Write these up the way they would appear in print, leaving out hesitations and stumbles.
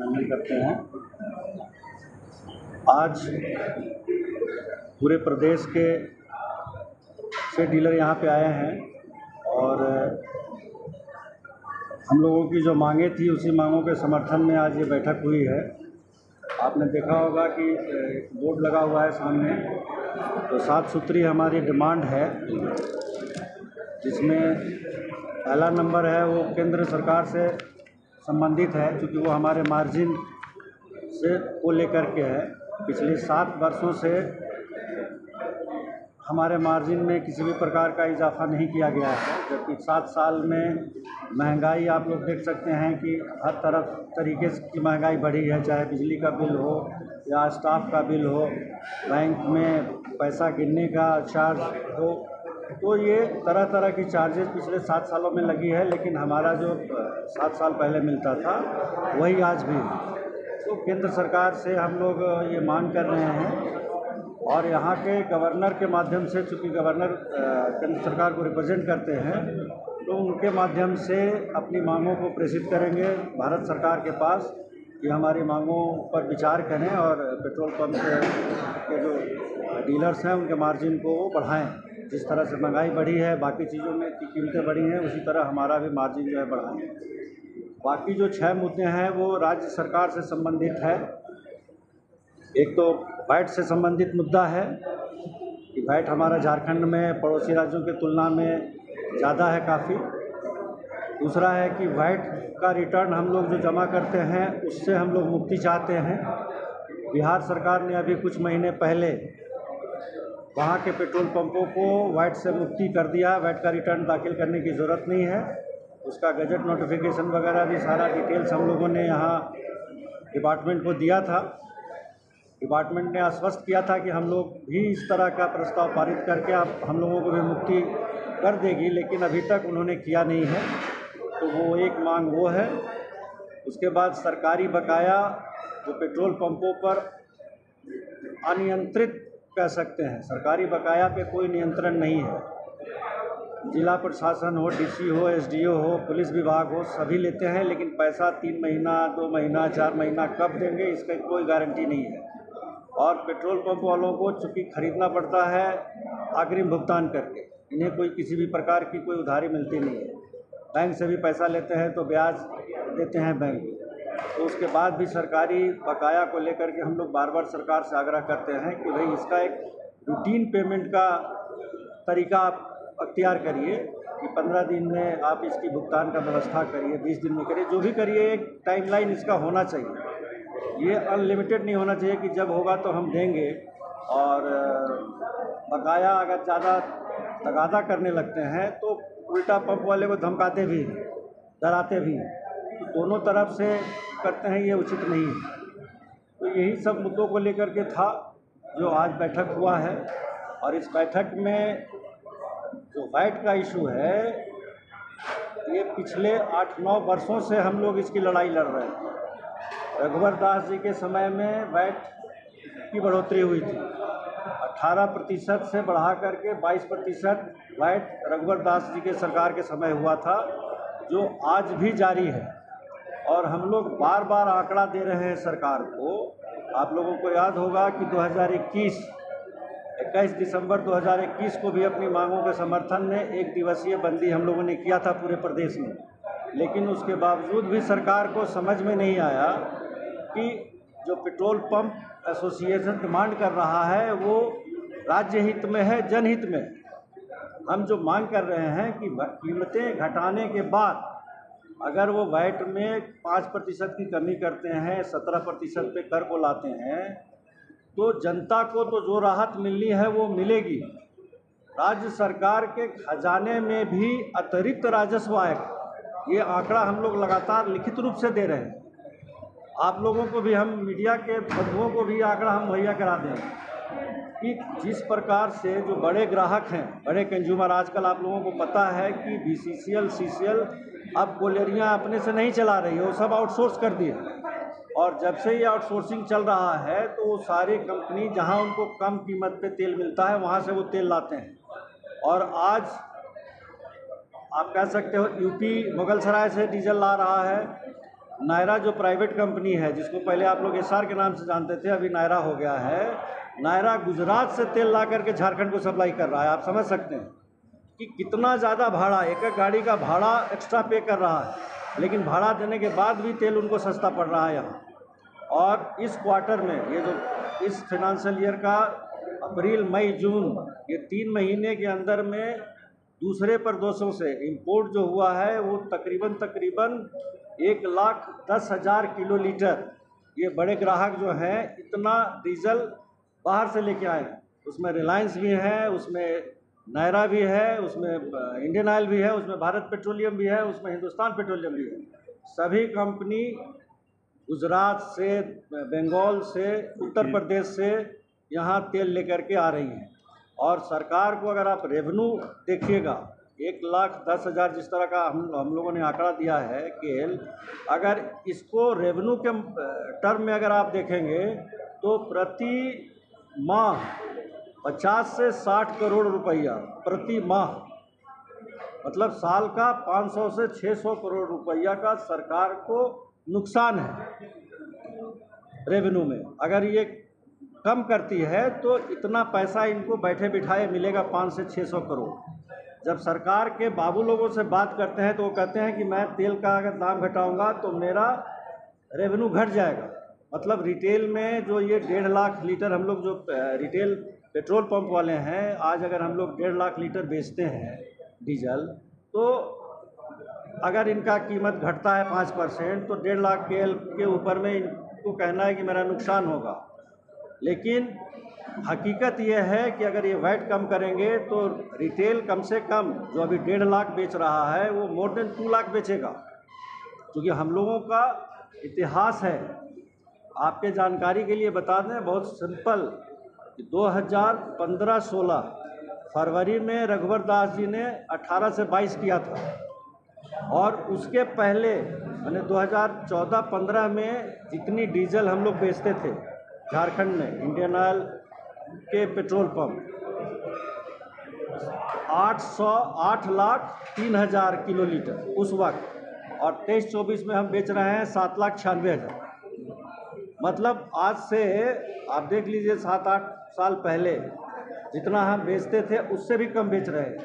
अभिनंदन करते हैं। आज पूरे प्रदेश के से डीलर यहाँ पे आए हैं और हम लोगों की जो मांगें थी उसी मांगों के समर्थन में आज ये बैठक हुई है। आपने देखा होगा कि एक बोर्ड लगा हुआ है सामने, तो 7 सूत्री हमारी डिमांड है, जिसमें पहला नंबर है वो केंद्र सरकार से संबंधित है, क्योंकि वो हमारे मार्जिन से को लेकर के है। पिछले 7 वर्षों से हमारे मार्जिन में किसी भी प्रकार का इजाफा नहीं किया गया है, जबकि 7 साल में महंगाई आप लोग देख सकते हैं कि हर तरफ तरीके की महंगाई बढ़ी है, चाहे बिजली का बिल हो या स्टाफ का बिल हो, बैंक में पैसा गिनने का चार्ज हो, तो ये तरह तरह की चार्जेस पिछले 7 सालों में लगी है। लेकिन हमारा जो 7 साल पहले मिलता था वही आज भी है। तो केंद्र सरकार से हम लोग ये मांग कर रहे हैं और यहाँ के गवर्नर के माध्यम से, चूँकि गवर्नर केंद्र सरकार को रिप्रेजेंट करते हैं, तो उनके माध्यम से अपनी मांगों को प्रेषित करेंगे भारत सरकार के पास कि हमारी मांगों पर विचार करें और पेट्रोल पंप के जो डीलर्स हैं उनके मार्जिन को वो बढ़ाएँ। जिस तरह से महंगाई बढ़ी है, बाकी चीज़ों में की कीमतें बढ़ी हैं, उसी तरह हमारा भी मार्जिन जो है बढ़ाएँ। बाकी जो 6 मुद्दे हैं वो राज्य सरकार से संबंधित है। एक तो वैट से संबंधित मुद्दा है कि वैट हमारा झारखंड में पड़ोसी राज्यों की तुलना में ज़्यादा है काफ़ी। दूसरा है कि वैट का रिटर्न हम लोग जो जमा करते हैं उससे हम लोग मुक्ति चाहते हैं। बिहार सरकार ने अभी कुछ महीने पहले वहाँ के पेट्रोल पंपों को वैट से मुक्ति कर दिया। वैट का रिटर्न दाखिल करने की ज़रूरत नहीं है। उसका गजट नोटिफिकेशन वगैरह भी सारा डिटेल्स हम लोगों ने यहाँ डिपार्टमेंट को दिया था। डिपार्टमेंट ने आश्वस्त किया था कि हम लोग भी इस तरह का प्रस्ताव पारित करके आप हम लोगों को भी मुक्ति कर देगी, लेकिन अभी तक उन्होंने किया नहीं है। तो वो एक मांग वो है। उसके बाद सरकारी बकाया जो पेट्रोल पंपों पर अनियंत्रित कह सकते हैं, सरकारी बकाया पे कोई नियंत्रण नहीं है। जिला प्रशासन हो, डीसी हो, एसडीओ हो, पुलिस विभाग हो, सभी लेते हैं, लेकिन पैसा 3 महीना, 2 महीना, 4 महीना कब देंगे इसका कोई गारंटी नहीं है। और पेट्रोल पंप वालों को चूँकि खरीदना पड़ता है अग्रिम भुगतान करके, इन्हें कोई किसी भी प्रकार की कोई उधारी मिलती नहीं है। बैंक से भी पैसा लेते हैं तो ब्याज देते हैं बैंक, तो उसके बाद भी सरकारी बकाया को लेकर के हम लोग बार बार सरकार से आग्रह करते हैं कि भाई इसका एक रूटीन पेमेंट का तरीका आप अख्तियार करिए कि 15 दिन में आप इसकी भुगतान का व्यवस्था करिए, 20 दिन में करिए, जो भी करिए, एक टाइमलाइन इसका होना चाहिए। ये अनलिमिटेड नहीं होना चाहिए कि जब होगा तो हम देंगे। और बकाया अगर ज़्यादा तगादा करने लगते हैं तो उल्टा पंप वाले को धमकाते भी, डराते भी, तो दोनों तरफ से करते हैं, ये उचित नहीं है। तो यही सब मुद्दों को लेकर के था जो आज बैठक हुआ है। और इस बैठक में जो वैट का इशू है, ये पिछले 8-9 वर्षों से हम लोग इसकी लड़ाई लड़ रहे हैं। रघुवर दास जी के समय में वैट की बढ़ोतरी हुई थी, 18% से बढ़ा करके 22% वैट रघुवर दास जी के सरकार के समय हुआ था, जो आज भी जारी है। और हम लोग बार बार आंकड़ा दे रहे हैं सरकार को। आप लोगों को याद होगा कि 21 दिसंबर 2021 को भी अपनी मांगों के समर्थन में 1 दिवसीय बंदी हम लोगों ने किया था पूरे प्रदेश में, लेकिन उसके बावजूद भी सरकार को समझ में नहीं आया कि जो पेट्रोल पंप एसोसिएशन डिमांड कर रहा है वो राज्य हित में है, जनहित में। हम जो मांग कर रहे हैं कि कीमतें घटाने के बाद अगर वो वैट में 5% की कमी करते हैं, 17% पे कर को लाते हैं, तो जनता को तो जो राहत मिलनी है वो मिलेगी। राज्य सरकार के खजाने में भी अतिरिक्त राजस्व आएगा। ये आंकड़ा हम लोग लगातार लिखित रूप से दे रहे हैं। आप लोगों को भी, हम मीडिया के बंधुओं को भी आंकड़ा हम मुहैया करा दें कि जिस प्रकार से जो बड़े ग्राहक हैं, बड़े कंज्यूमर, आजकल आप लोगों को पता है कि BCCL, CCL अब कोलेरियाँ अपने से नहीं चला रही है, वो सब आउटसोर्स कर दिए। और जब से ये आउटसोर्सिंग चल रहा है तो वो सारी कंपनी जहां उनको कम कीमत पे तेल मिलता है वहां से वो तेल लाते हैं। और आज आप कह सकते हो यूपी मुगलसराय से डीजल ला रहा है, नायरा जो प्राइवेट कंपनी है, जिसको पहले आप लोग एस्सार के नाम से जानते थे, अभी नायरा हो गया है। नायरा गुजरात से तेल ला करके झारखंड को सप्लाई कर रहा है। आप समझ सकते हैं कि कितना ज़्यादा भाड़ा, एक एक गाड़ी का भाड़ा एक्स्ट्रा पे कर रहा है, लेकिन भाड़ा देने के बाद भी तेल उनको सस्ता पड़ रहा है यहाँ। और इस क्वार्टर में, ये जो इस फाइनेंशियल ईयर का अप्रैल मई जून, ये 3 महीने के अंदर में दूसरे प्रदेशों से इंपोर्ट जो हुआ है वो तकरीबन 1,10,000 किलो लीटर। ये बड़े ग्राहक जो हैं इतना डीजल बाहर से लेके आए हैं। उसमें रिलायंस भी है, उसमें नायरा भी है, उसमें इंडियन ऑयल भी है, उसमें भारत पेट्रोलियम भी है, उसमें हिंदुस्तान पेट्रोलियम भी है। सभी कंपनी गुजरात से, बंगाल से, उत्तर प्रदेश से यहाँ तेल लेकर के आ रही हैं। और सरकार को अगर आप रेवेन्यू देखिएगा, 1,10,000 जिस तरह का हम लोगों ने आंकड़ा दिया है केल, अगर इसको रेवेन्यू के टर्म में अगर आप देखेंगे तो प्रति माह 50 से 60 करोड़ रुपया प्रति माह, मतलब साल का 500 से 600 करोड़ रुपया का सरकार को नुकसान है रेवेन्यू में। अगर ये कम करती है तो इतना पैसा इनको बैठे बिठाए मिलेगा 500 से 600 करोड़। जब सरकार के बाबू लोगों से बात करते हैं तो वो कहते हैं कि मैं तेल का अगर दाम घटाऊंगा तो मेरा रेवेन्यू घट जाएगा। मतलब रिटेल में जो ये 1.5 लाख लीटर हम लोग जो रिटेल पेट्रोल पंप वाले हैं, आज अगर हम लोग 1.5 लाख लीटर बेचते हैं डीजल, तो अगर इनका कीमत घटता है 5% तो 1.5 लाख के ऊपर में इनको कहना है कि मेरा नुकसान होगा। लेकिन हकीकत यह है कि अगर ये वैट कम करेंगे तो रिटेल कम से कम जो अभी 1.5 लाख बेच रहा है वो मोर देन 2 लाख बेचेगा। क्योंकि हम लोगों का इतिहास है, आपके जानकारी के लिए बता दें, बहुत सिंपल, 2015-16 फरवरी में रघुवर दास जी ने 18 से 22 किया था। और उसके पहले मैंने 2014-15 में जितनी डीजल हम लोग बेचते थे झारखंड में इंडियन ऑयल के पेट्रोल पंप, 8,03,000 किलो लीटर उस वक्त, और 23-24 में हम बेच रहे हैं 7,96,000। मतलब आज से आप देख लीजिए 7-8 साल पहले जितना हम बेचते थे उससे भी कम बेच रहे हैं।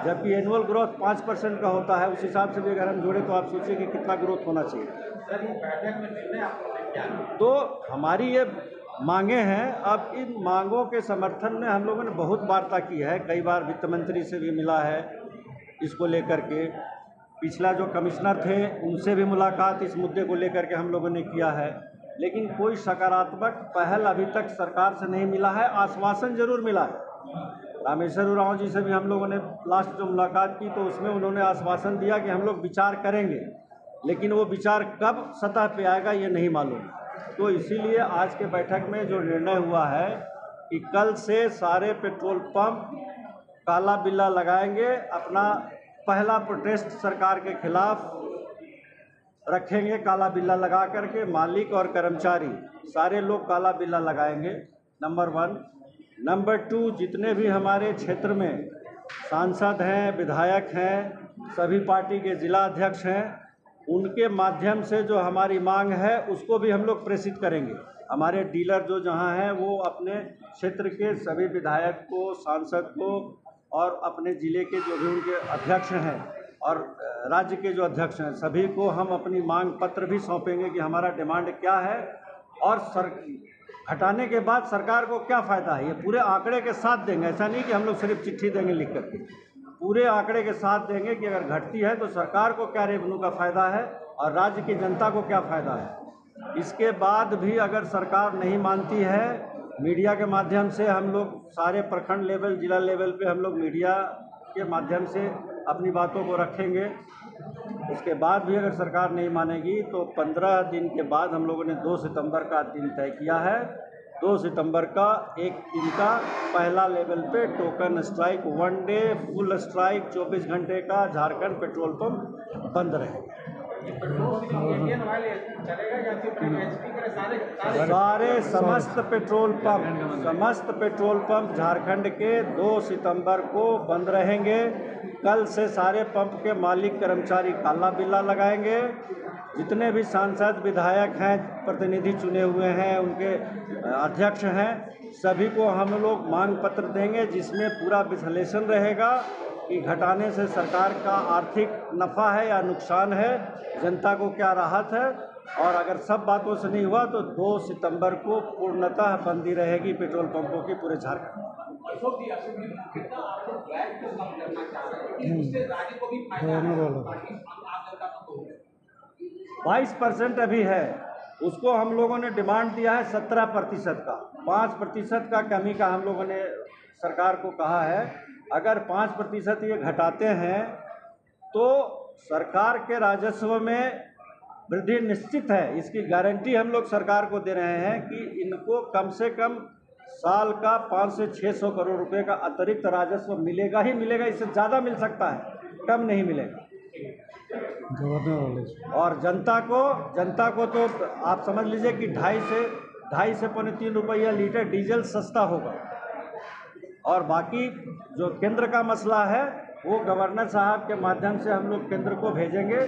जबकि एनुअल ग्रोथ 5% का होता है, उस हिसाब से भी अगर हम जोड़े तो आप सोचिए कि कितना ग्रोथ होना चाहिए। तो हमारी ये मांगे हैं। अब इन मांगों के समर्थन में हम लोगों ने बहुत वार्ता की है, कई बार वित्त मंत्री से भी मिला है इसको लेकर के, पिछला जो कमिश्नर थे उनसे भी मुलाकात इस मुद्दे को लेकर के हम लोगों ने किया है, लेकिन कोई सकारात्मक पहल अभी तक सरकार से नहीं मिला है। आश्वासन जरूर मिला है। रामेश्वर उरांव जी से भी हम लोगों ने लास्ट जो मुलाकात की तो उसमें उन्होंने आश्वासन दिया कि हम लोग विचार करेंगे, लेकिन वो विचार कब सतह पे आएगा ये नहीं मालूम। तो इसीलिए आज के बैठक में जो निर्णय हुआ है कि कल से सारे पेट्रोल पंप काला बिल्ला लगाएंगे, अपना पहला प्रोटेस्ट सरकार के खिलाफ रखेंगे, काला बिल्ला लगा करके मालिक और कर्मचारी सारे लोग काला बिल्ला लगाएंगे, नंबर 1। नंबर 2, जितने भी हमारे क्षेत्र में सांसद हैं, विधायक हैं, सभी पार्टी के जिला अध्यक्ष हैं, उनके माध्यम से जो हमारी मांग है उसको भी हम लोग प्रेषित करेंगे। हमारे डीलर जो जहाँ हैं वो अपने क्षेत्र के सभी विधायक को, सांसद को और अपने ज़िले के जो भी उनके अध्यक्ष हैं और राज्य के जो अध्यक्ष हैं सभी को हम अपनी मांग पत्र भी सौंपेंगे कि हमारा डिमांड क्या है और हटाने के बाद सरकार को क्या फ़ायदा है। ये पूरे आंकड़े के साथ देंगे, ऐसा नहीं कि हम लोग सिर्फ चिट्ठी देंगे लिख करके, पूरे आंकड़े के साथ देंगे कि अगर घटती है तो सरकार को क्या रेवेन्यू का फ़ायदा है और राज्य की जनता को क्या फ़ायदा है। इसके बाद भी अगर सरकार नहीं मानती है, मीडिया के माध्यम से हम लोग सारे प्रखंड लेवल, जिला लेवल पे हम लोग मीडिया के माध्यम से अपनी बातों को रखेंगे। उसके बाद भी अगर सरकार नहीं मानेगी तो 15 दिन के बाद हम लोगों ने 2 सितंबर का दिन तय किया है। 2 सितंबर का एक दिन का पहला लेवल पे token strike, 1 day full strike, 24 घंटे का झारखंड पेट्रोल पंप बंद रहेगा। पेट्रोल इंडियन ऑयल चलेगा या फिर एचपी का सारे समस्त पेट्रोल पंप झारखंड के 2 सितंबर को बंद रहेंगे। कल से सारे पंप के मालिक कर्मचारी काला बिल्ला लगाएंगे। जितने भी सांसद विधायक हैं, प्रतिनिधि चुने हुए हैं, उनके अध्यक्ष हैं, सभी को हम लोग मांग पत्र देंगे, जिसमें पूरा विश्लेषण रहेगा कि घटाने से सरकार का आर्थिक नफ़ा है या नुकसान है, जनता को क्या राहत है। और अगर सब बातों से नहीं हुआ तो 2 सितंबर को पूर्णतः बंदी रहेगी पेट्रोल पंपों की पूरे झारखंड में। 22% अभी है, उसको हम लोगों ने डिमांड दिया है 17% का। 5% का कमी का हम लोगों ने सरकार को कहा है। अगर 5% ये घटाते हैं तो सरकार के राजस्व में वृद्धि निश्चित है। इसकी गारंटी हम लोग सरकार को दे रहे हैं कि इनको कम से कम साल का 500 से 600 करोड़ रुपए का अतिरिक्त राजस्व मिलेगा ही मिलेगा। इससे ज़्यादा मिल सकता है, कम नहीं मिलेगा। और जनता को तो आप समझ लीजिए कि 2.5 से पौने 3 रुपया लीटर डीजल सस्ता होगा। और बाकी जो केंद्र का मसला है वो गवर्नर साहब के माध्यम से हम लोग केंद्र को भेजेंगे।